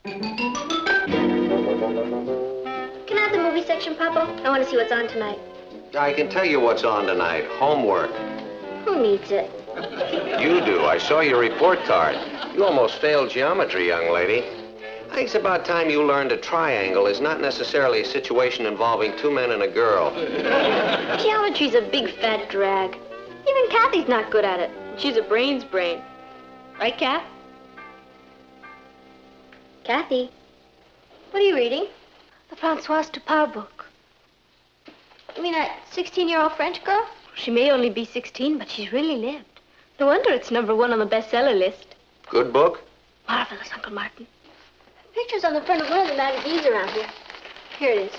Can I have the movie section, Papa? I want to see what's on tonight. I can tell you what's on tonight. Homework. Who needs it? You do. I saw your report card. You almost failed geometry, young lady. I think it's about time you learned a triangle is not necessarily a situation involving two men and a girl. Geometry's a big fat drag. Even Kathy's not good at it. She's a brain's brain. Right, Kath? Kathy, what are you reading? The Françoise Dupart book. You mean that 16-year-old French girl? She may only be 16, but she's really lived. No wonder it's #1 on the bestseller list. Good book? Marvelous, Uncle Martin. Picture's on the front of one of the magazines around here. Here it is.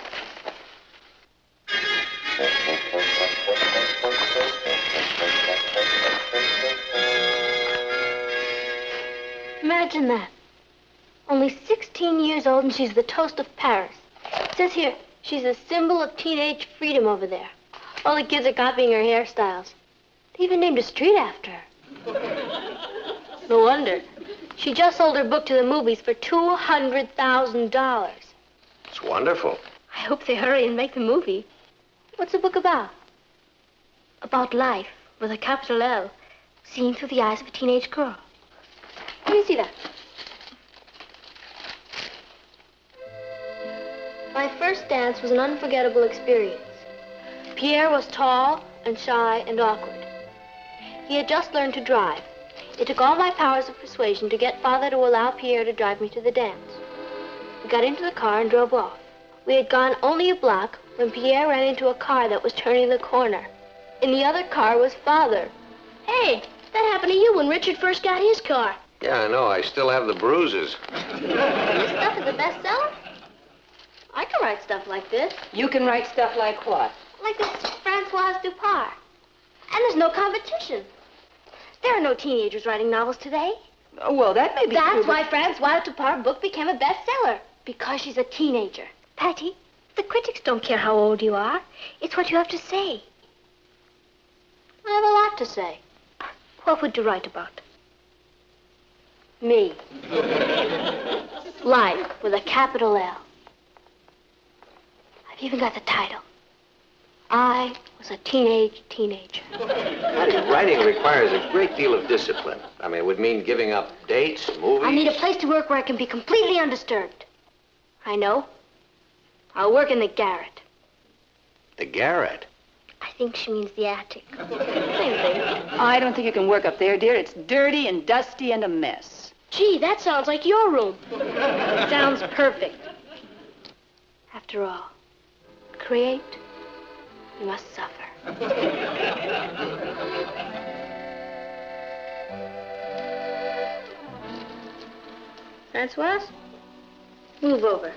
Imagine that. Only 16 years old and she's the toast of Paris. It says here, she's a symbol of teenage freedom over there. All the kids are copying her hairstyles. They even named a street after her. No wonder. She just sold her book to the movies for $200,000. It's wonderful. I hope they hurry and make the movie. What's the book about? About life, with a capital L, seen through the eyes of a teenage girl. Let me see that. My first dance was an unforgettable experience. Pierre was tall and shy and awkward. He had just learned to drive. It took all my powers of persuasion to get Father to allow Pierre to drive me to the dance. We got into the car and drove off. We had gone only a block when Pierre ran into a car that was turning the corner. In the other car was Father. Hey, that happened to you when Richard first got his car. Yeah, I know. I still have the bruises. This stuff is a bestseller? I can write stuff like this. You can write stuff like what? Like this Françoise Dupart. And there's no competition. There are no teenagers writing novels today. Oh, well, that may be true. That's why Françoise Dupart's book became a bestseller. Because she's a teenager. Patty, the critics don't care how old you are. It's what you have to say. I have a lot to say. What would you write about? Me. Life with a capital L. I've even got the title. I was a teenager. Writing requires a great deal of discipline. I mean, it would mean giving up dates, movies. I need a place to work where I can be completely undisturbed. I know. I'll work in the garret. The garret? I think she means the attic. Same thing. I don't think you can work up there, dear. It's dirty and dusty and a mess. Gee, that sounds like your room. Sounds perfect. After all, create, you must suffer. Françoise, move over.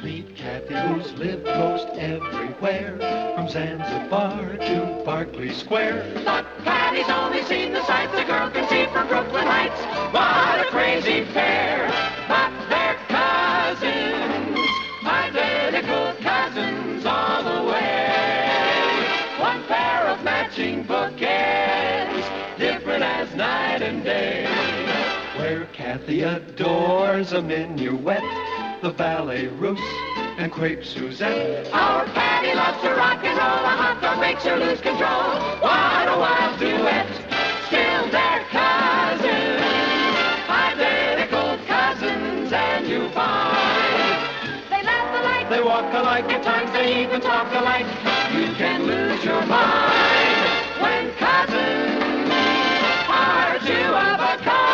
Meet Kathy, who's lived most everywhere, from Zanzibar to Berkeley Square. But Patty's only seen the sights a girl can see from Brooklyn Heights. What a crazy pair! But they're cousins, identical cousins all the way. One pair of matching bouquets, different as night and day. Where Kathy adores a minuet, the ballet russe, and crepe Suzette. Our Patty loves to rock and roll, a hot dog makes her lose control. What a wild duet, still they're cousins, identical cousins, and you find they laugh alike, They walk alike, at times they even talk alike. You can lose your mind when cousins are two of a kind.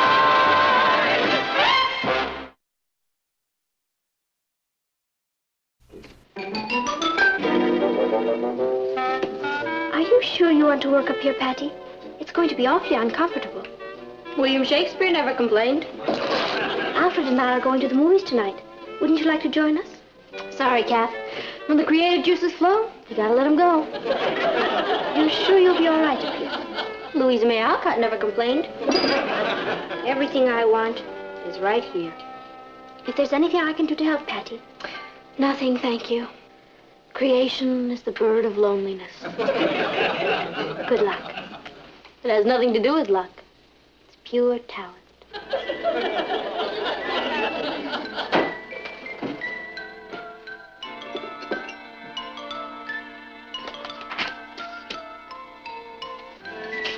Are you sure you want to work up here, Patty? It's going to be awfully uncomfortable. William Shakespeare never complained. Alfred and I are going to the movies tonight. Wouldn't you like to join us? Sorry, Kath. When the creative juices flow, you gotta let them go. You're sure you'll be all right up here? Louisa May Alcott never complained. Everything I want is right here. If there's anything I can do to help, Patty. Nothing, thank you. Creation is the bird of loneliness. Good luck. It has nothing to do with luck. Pure talent.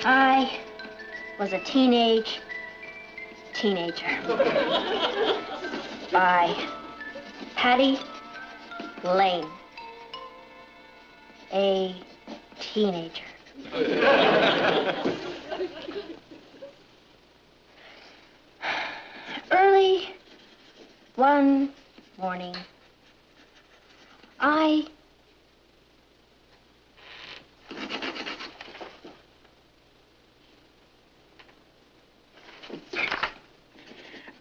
I was a teenager. By Patty Lane. A teenager. Early one morning,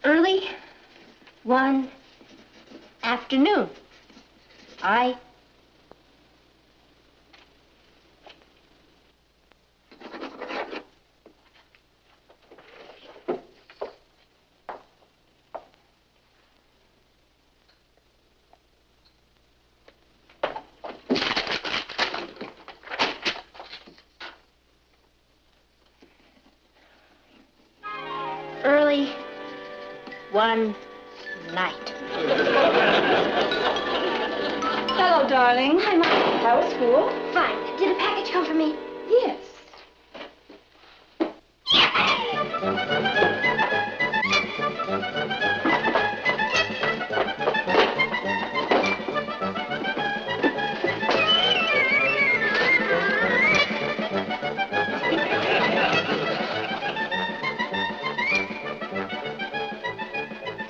Early one afternoon, early one night. Hello, darling. Hi, Mom. How was school? Fine. Did a package come for me? Yes.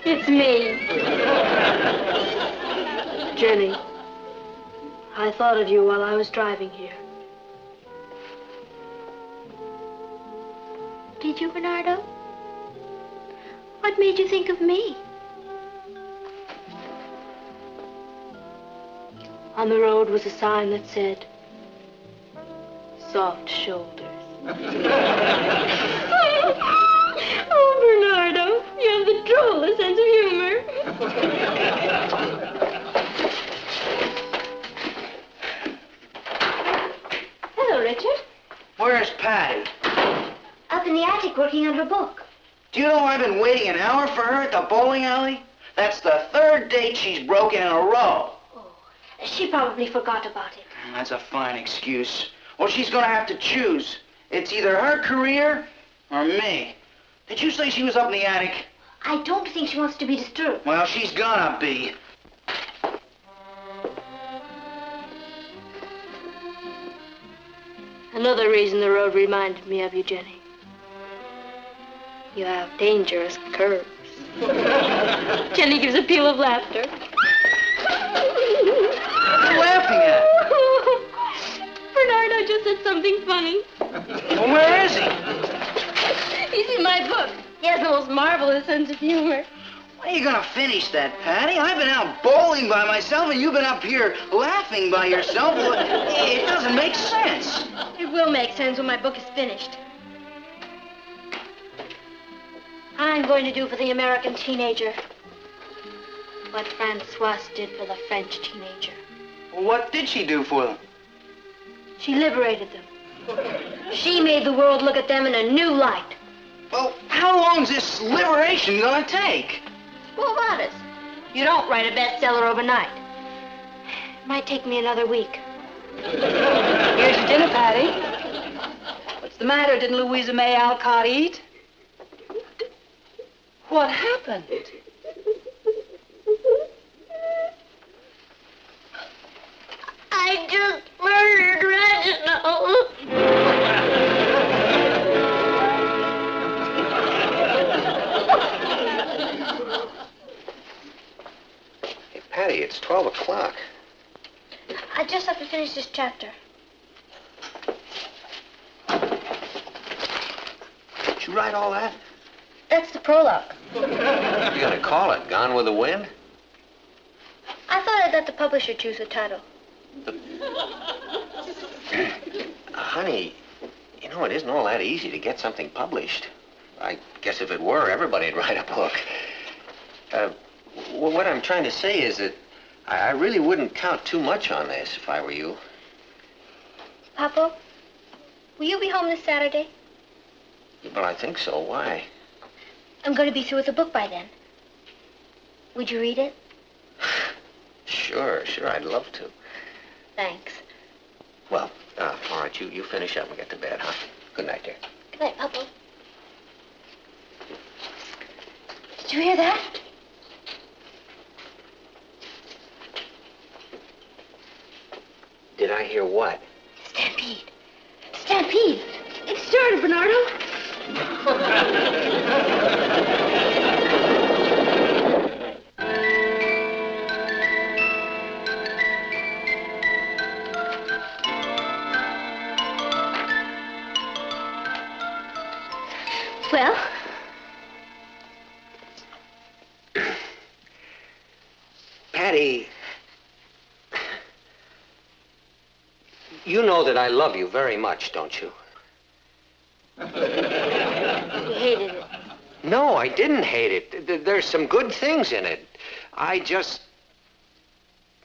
It's me. Jenny, I thought of you while I was driving here. Did you, Bernardo? What made you think of me? On the road was a sign that said, soft shoulders. Oh, Bernardo, you have the drollest sense of humor. Hello, Richard. Where's Patty? Up in the attic working on her book. Do you know I've been waiting an hour for her at the bowling alley? That's the third date she's broken in a row. Oh, she probably forgot about it. That's a fine excuse. Well, she's gonna have to choose. It's either her career or me. Did you say she was up in the attic? I don't think she wants to be disturbed. Well, she's gonna be. Another reason the road reminded me of you, Jenny. You have dangerous curves. Jenny gives a peal of laughter. What are you laughing at? Bernardo just said something funny. Well, where is he? He's in my book. He has the most marvelous sense of humor. When are you gonna finish that, Patty? I've been out bowling by myself, and you've been up here laughing by yourself. Well, it doesn't make sense. It will make sense when my book is finished. I'm going to do for the American teenager what Francoise did for the French teenager. Well, what did she do for them? She liberated them. She made the world look at them in a new light. Well, how long's this liberation gonna take? Well, about it. You don't write a bestseller overnight. It might take me another week. Here's your dinner, Patty. What's the matter? Didn't Louisa May Alcott eat? What happened? I just murdered Reginald. Hey, Patty, it's 12 o'clock. I just have to finish this chapter. Did you write all that? That's the prologue. What are you gonna call it? Gone with the Wind? I thought I'd let the publisher choose the title. Honey, you know, it isn't all that easy to get something published. I guess if it were, everybody'd write a book. What I'm trying to say is that I really wouldn't count too much on this if I were you. Papa, will you be home this Saturday? Well, I think so. Why? I'm going to be through with the book by then. Would you read it? Sure, I'd love to. Thanks. Well, all right, you finish up and get to bed, huh? Good night, dear. Good night, Papa. Did you hear that? Did I hear what? Stampede. Stampede. It started, Bernardo. Well? Patty, you know that I love you very much, don't you? You hated it. No, I didn't hate it. There's some good things in it. I just...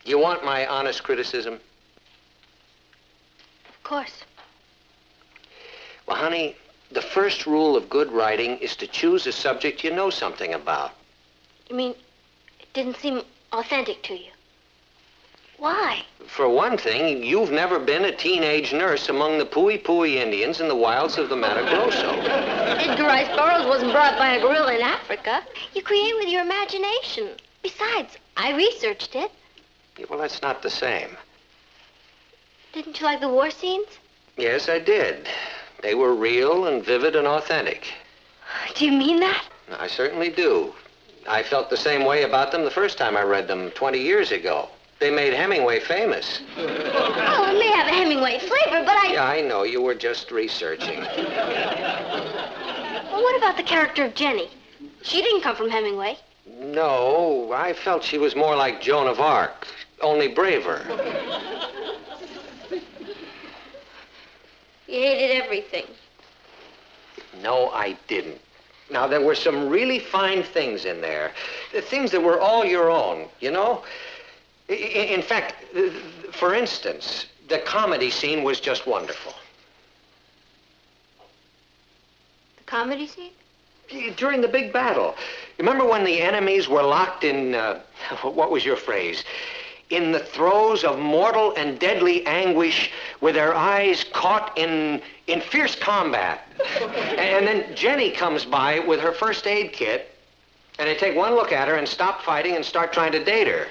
You want my honest criticism? Of course. Well, honey, the first rule of good writing is to choose a subject you know something about. You mean it didn't seem authentic to you? Why? For one thing, you've never been a teenage nurse among the Pui Indians in the wilds of the Mato Grosso. Edgar Rice Burroughs wasn't brought up by a gorilla in Africa. You create with your imagination. Besides, I researched it. Yeah, well, that's not the same. Didn't you like the war scenes? Yes, I did. They were real and vivid and authentic. Do you mean that? I certainly do. I felt the same way about them the first time I read them 20 years ago. They made Hemingway famous. Oh, it may have a Hemingway flavor, but Yeah, I know. You were just researching. Well, what about the character of Jenny? She didn't come from Hemingway. No, I felt she was more like Joan of Arc, only braver. You hated everything. No, I didn't. Now, there were some really fine things in there. The things that were all your own, you know? In fact, for instance, the comedy scene was just wonderful. The comedy scene? During the big battle. Remember when the enemies were locked in, what was your phrase? In the throes of mortal and deadly anguish with their eyes caught in fierce combat. And then Jenny comes by with her first aid kit, and they take one look at her and stop fighting and start trying to date her.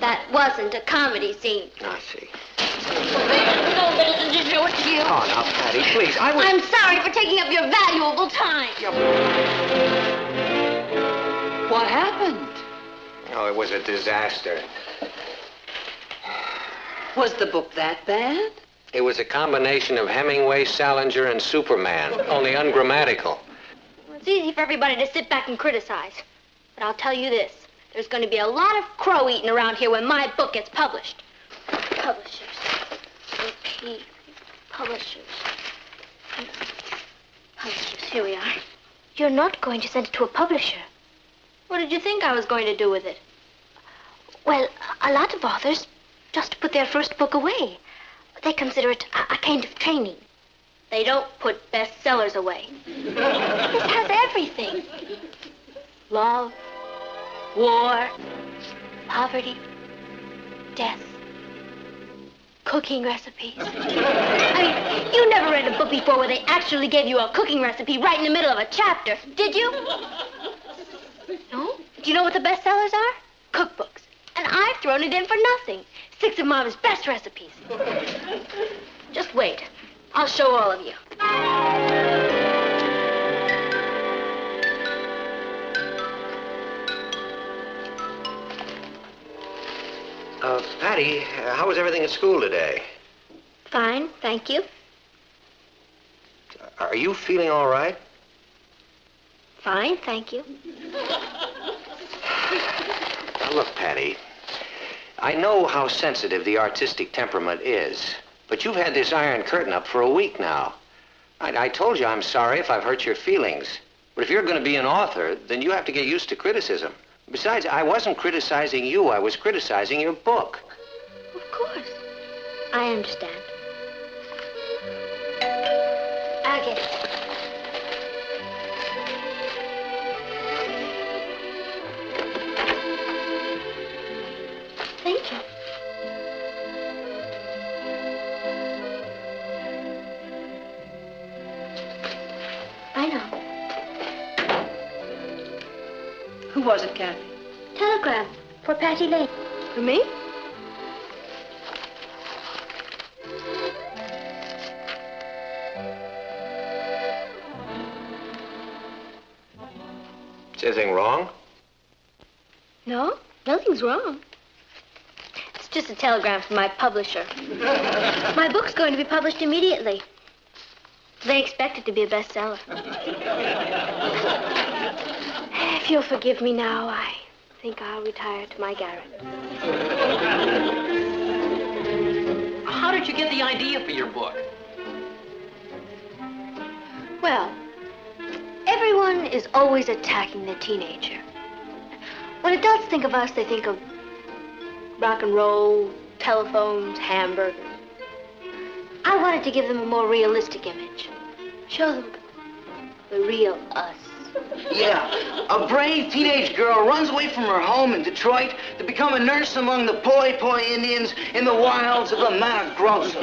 That wasn't a comedy scene. I see. No, Middleton, didn't know what to you. Oh, now, Patty, please, I was... I'm sorry for taking up your valuable time. What happened? Oh, it was a disaster. Was the book that bad? It was a combination of Hemingway, Salinger, and Superman, only ungrammatical. It's easy for everybody to sit back and criticize. But I'll tell you this. There's going to be a lot of crow eating around here when my book gets published. Publishers. Repeat. Publishers. Publishers. Here we are. You're not going to send it to a publisher. What did you think I was going to do with it? Well, a lot of authors just put their first book away. They consider it a kind of training. They don't put bestsellers away. This has everything. Love, war, poverty, death, cooking recipes. I mean, you never read a book before where they actually gave you a cooking recipe right in the middle of a chapter, did you? No? Do you know what the bestsellers are? Cookbooks. And I've thrown it in for nothing. 6 of Mom's best recipes. Just wait. I'll show all of you. Patty, how was everything at school today? Fine, thank you. Are you feeling all right? Fine, thank you. Now, look, Patty, I know how sensitive the artistic temperament is, but you've had this Iron Curtain up for a week now. I told you I'm sorry if I've hurt your feelings. But if you're going to be an author, then you have to get used to criticism. Besides, I wasn't criticizing you. I was criticizing your book. Of course. I understand. it. Thank you. I know. Who was it, Kathy? Telegram for Patty Lane. For me? Is anything wrong? No, nothing's wrong. It's just a telegram from my publisher. My book's going to be published immediately. They expect it to be a bestseller. If you'll forgive me now, I think I'll retire to my garret. How did you get the idea for your book? Well, everyone is always attacking the teenager. When adults think of us, they think of rock and roll, telephones, hamburgers. I wanted to give them a more realistic image. Show them the real us. Yeah, a brave teenage girl runs away from her home in Detroit to become a nurse among the Poi Indians in the wilds of the Mato Grosso.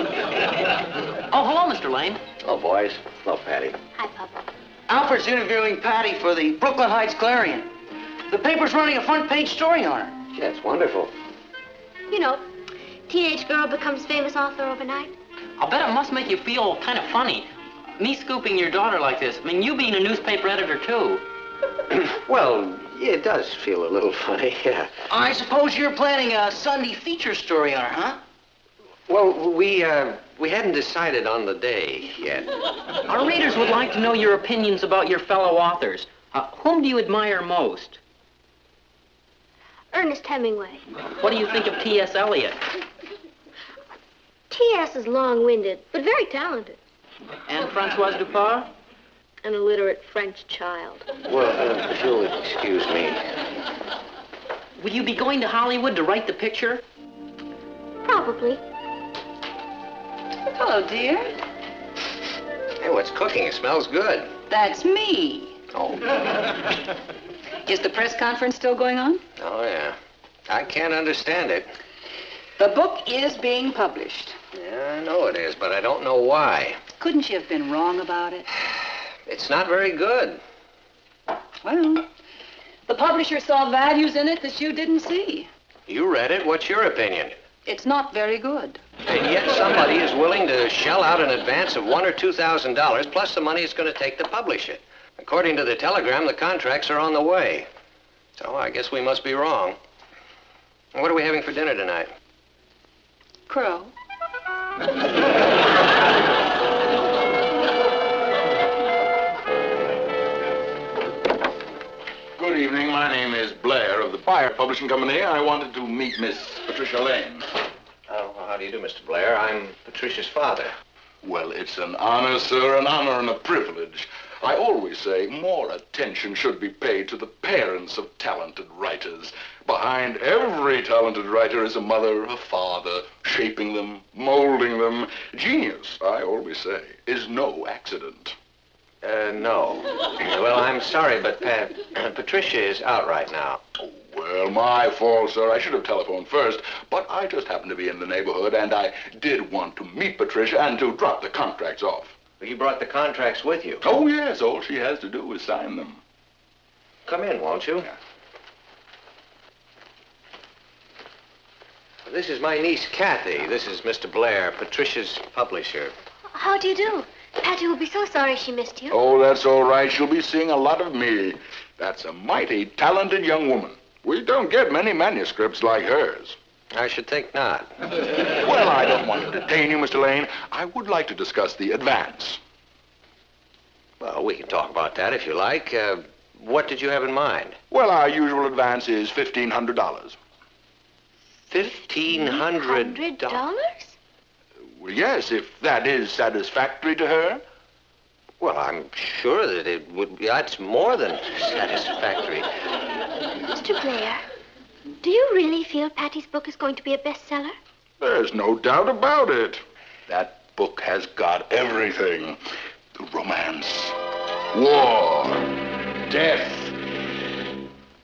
Oh, hello, Mr. Lane. Hello, boys. Hello, Patty. Hi, Papa. Alfred's interviewing Patty for the Brooklyn Heights Clarion. The paper's running a front-page story on her. Yeah, it's wonderful. You know, teenage girl becomes famous author overnight. I'll bet it must make you feel kind of funny. Me scooping your daughter like this. I mean, you being a newspaper editor, too. Well, yeah, it does feel a little funny, yeah. I suppose you're planning a Sunday feature story on her, huh? Well, we hadn't decided on the day yet. Our readers would like to know your opinions about your fellow authors. Whom do you admire most? Ernest Hemingway. What do you think of T.S. Eliot? T.S. is long-winded, but very talented. And Francoise Dupart? An illiterate French child. Well, if you'll excuse me. Will you be going to Hollywood to write the picture? Probably. Hello, dear. Hey, what's cooking? It smells good. That's me. Oh. Is the press conference still going on? Oh, yeah. I can't understand it. The book is being published. Yeah, I know it is, but I don't know why. Couldn't you have been wrong about it? It's not very good. Well, the publisher saw values in it that you didn't see. You read it. What's your opinion? It's not very good. And yet somebody is willing to shell out an advance of $1,000 or $2,000 plus the money it's going to take to publish it. According to the telegram, the contracts are on the way. So I guess we must be wrong. What are we having for dinner tonight? Crow. Good evening. My name is Blair of the Buyer Publishing Company. I wanted to meet Miss Patricia Lane. Oh, well, how do you do, Mr. Blair? I'm Patricia's father. Well, it's an honor, sir, an honor and a privilege. I always say more attention should be paid to the parents of talented writers. Behind every talented writer is a mother, a father, shaping them, molding them. Genius, I always say, is no accident. No. Well, I'm sorry, but Patricia is out right now. Oh, well, my fault, sir. I should have telephoned first, but I just happened to be in the neighborhood, and I did want to meet Patricia and to drop the contracts off. You brought the contracts with you. Oh, yes. All she has to do is sign them. Come in, won't you? Yeah. This is my niece, Kathy. This is Mr. Blair, Patricia's publisher. How do you do? Patty will be so sorry she missed you. Oh, that's all right. She'll be seeing a lot of me. That's a mighty talented young woman. We don't get many manuscripts like hers. I should think not. Well, I don't want to detain you, Mr. Lane. I would like to discuss the advance. Well, we can talk about that if you like. What did you have in mind? Well, our usual advance is $1,500. $1,500? Well, yes, if that is satisfactory to her. Well, I'm sure that it would be. That's more than satisfactory. Mr. Blair, do you really feel Patty's book is going to be a bestseller? There's no doubt about it. That book has got everything. romance, war, death,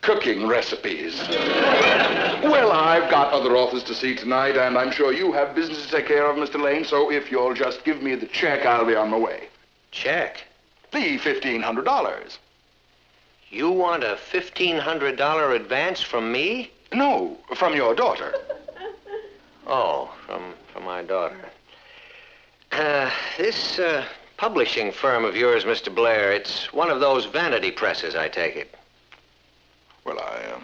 cooking recipes. Well, I've got other authors to see tonight, and I'm sure you have business to take care of, Mr. Lane, so if you'll just give me the check, I'll be on my way. Check? The $1,500. You want a $1,500 advance from me? No, from your daughter. Oh, from my daughter. This publishing firm of yours, Mr. Blair, it's one of those vanity presses, I take it. Well, I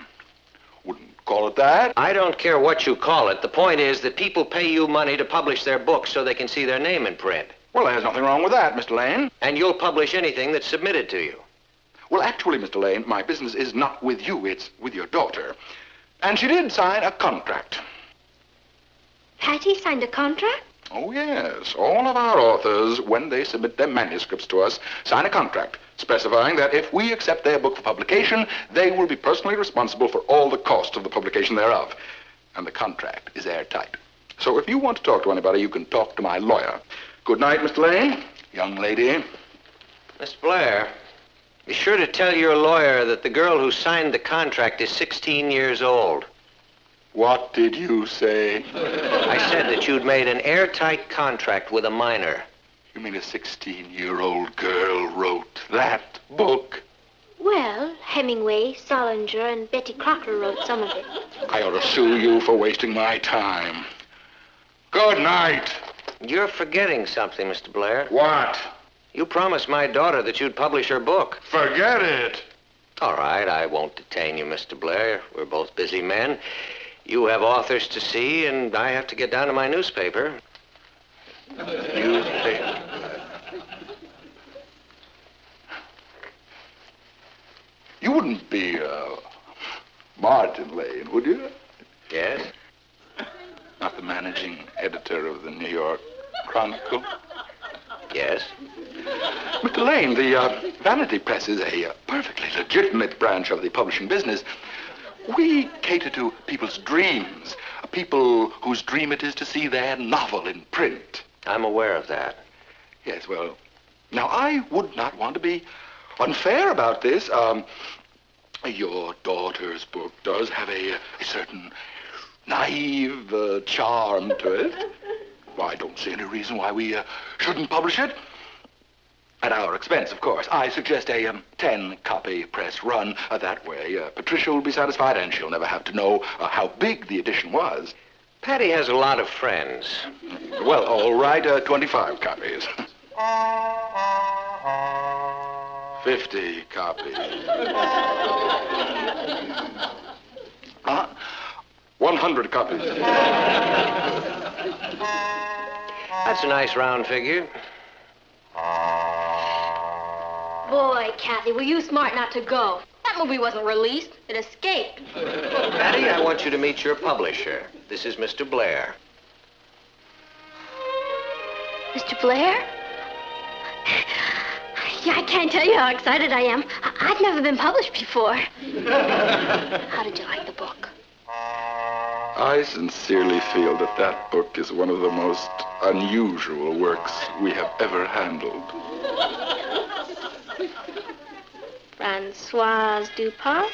wouldn't call it that. I don't care what you call it. The point is that people pay you money to publish their books so they can see their name in print. Well, there's nothing wrong with that, Mr. Lane. And you'll publish anything that's submitted to you. Well, actually, Mr. Lane, my business is not with you, it's with your daughter. And she did sign a contract. Patty signed a contract? Oh, yes. All of our authors, when they submit their manuscripts to us, sign a contract specifying that if we accept their book for publication, they will be personally responsible for all the cost of the publication thereof. And the contract is airtight. So if you want to talk to anybody, you can talk to my lawyer. Good night, Mr. Lane. Young lady. Mr. Blair, be sure to tell your lawyer that the girl who signed the contract is 16 years old. What did you say? I said that you'd made an airtight contract with a minor. You mean a 16-year-old girl wrote that book? Well, Hemingway, Solinger, and Betty Crocker wrote some of it. I ought to sue you for wasting my time. Good night. You're forgetting something, Mr. Blair. What? You promised my daughter that you'd publish her book. Forget it. All right, I won't detain you, Mr. Blair. We're both busy men. You have authors to see, and I have to get down to my newspaper. Newspaper? You wouldn't be, Martin Lane, would you? Yes? Not the managing editor of the New York Chronicle? Yes? Mr. Lane, the Vanity Press is a perfectly legitimate branch of the publishing business. We cater to people's dreams, people whose dream it is to see their novel in print. I'm aware of that. Yes, well, now I would not want to be unfair about this. Your daughter's book does have a certain naive charm to it. Well, I don't see any reason why we shouldn't publish it. At our expense, of course. I suggest a 10-copy press run. That way, Patricia will be satisfied, and she'll never have to know how big the edition was. Patty has a lot of friends. Well, all right, 25 copies. 50 copies. 100 copies. That's a nice round figure. Boy, Kathy, were you smart not to go? That movie wasn't released. It escaped. Patty, I want you to meet your publisher. This is Mr. Blair. Mr. Blair? Yeah, I can't tell you how excited I am. I've never been published before. How did you like the book? I sincerely feel that that book is one of the most unusual works we have ever handled. Francoise Dupont,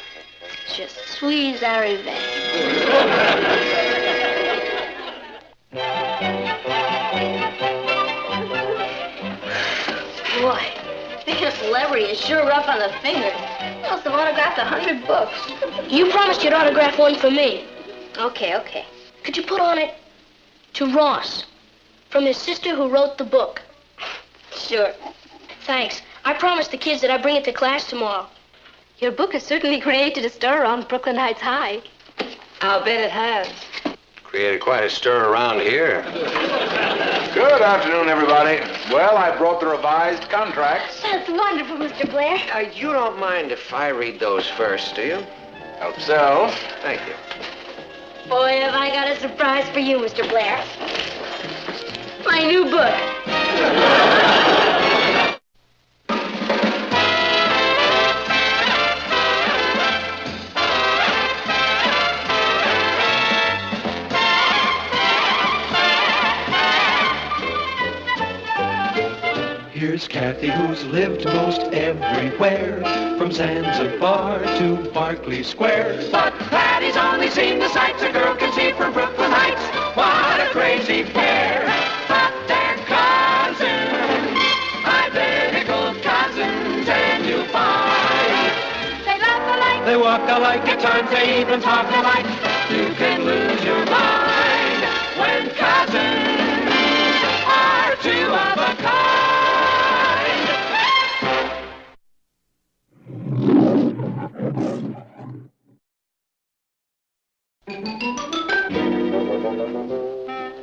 je suis arrivée. Boy, being a celebrity is sure rough on the fingers. You must have autographed 100 books. You promised you'd autograph one for me. Okay. Could you put on it, to Ross, from his sister who wrote the book? Sure. Thanks. I promised the kids that I'd bring it to class tomorrow. Your book has certainly created a stir around Brooklyn Heights High. I'll bet it has. Created quite a stir around here. Good afternoon, everybody. Well, I brought the revised contracts. That's wonderful, Mr. Blair. You don't mind if I read those first, do you? Hope so. Thank you. Boy, have I got a surprise for you, Mr. Blair. My new book. Here's Kathy Kathy, who's lived most everywhere, from Zanzibar to Berkeley Square. But Patty's only seen the sights a girl can see from Brooklyn Heights. What a crazy pair, but they're cousins, identical cousins, and you'll find they laugh alike, They walk alike, at times they even talk alike. You can lose your mind when cousins are two of a kind.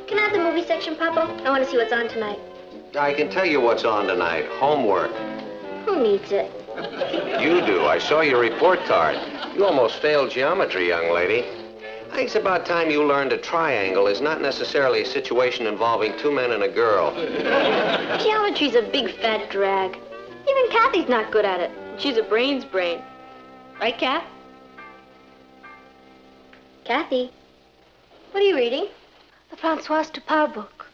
Can I have the movie section, Papa? I want to see what's on tonight. I can tell you what's on tonight. Homework. Who needs it? You do. I saw your report card. You almost failed geometry, young lady. I think it's about time you learned a triangle is not necessarily a situation involving two men and a girl. Geometry's a big fat drag. Even Kathy's not good at it. She's a brain's brain. Right, Kath? Kathy, what are you reading? The Françoise Dupart book.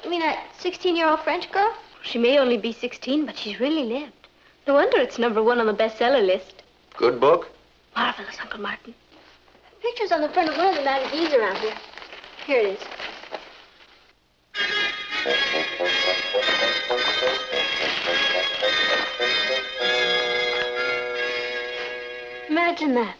You mean that 16-year-old French girl? She may only be 16, but she's really lived. No wonder it's #1 on the bestseller list. Good book? Marvelous, Uncle Martin. Picture's on the front of one of the magazines around here. Here it is. Imagine that.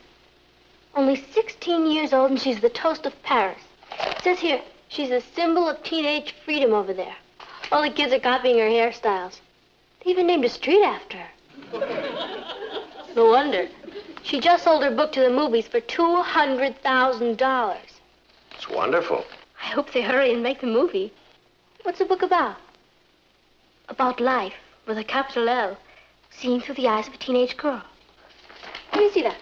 Only 16 years old and she's the toast of Paris. It says here, she's a symbol of teenage freedom over there. All the kids are copying her hairstyles. They even named a street after her. No wonder. She just sold her book to the movies for $200,000. It's wonderful. I hope they hurry and make the movie. What's the book about? About life, with a capital L, seen through the eyes of a teenage girl. Let me see that.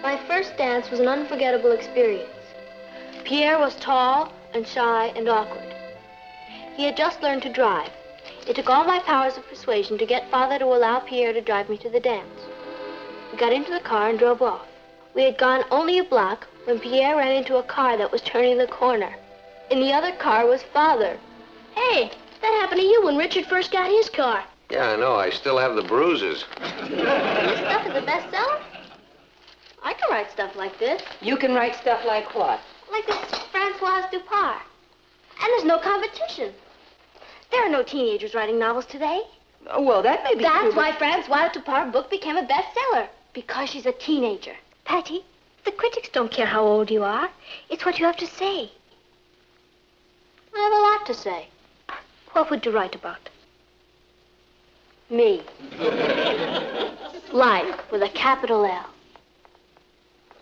My first dance was an unforgettable experience. Pierre was tall and shy and awkward. He had just learned to drive. It took all my powers of persuasion to get Father to allow Pierre to drive me to the dance. We got into the car and drove off. We had gone only a block when Pierre ran into a car that was turning the corner. In the other car was Father. Hey, that happened to you when Richard first got his car. Yeah, I know. I still have the bruises. This stuff is a bestseller? I can write stuff like this. You can write stuff like what? Like this Françoise Dupart. And there's no competition. There are no teenagers writing novels today. Oh, well, that may be true. That's why Françoise Dupart's book became a bestseller. Because she's a teenager. Patty, the critics don't care how old you are. It's what you have to say. I have a lot to say. What would you write about? Me. Life with a capital L.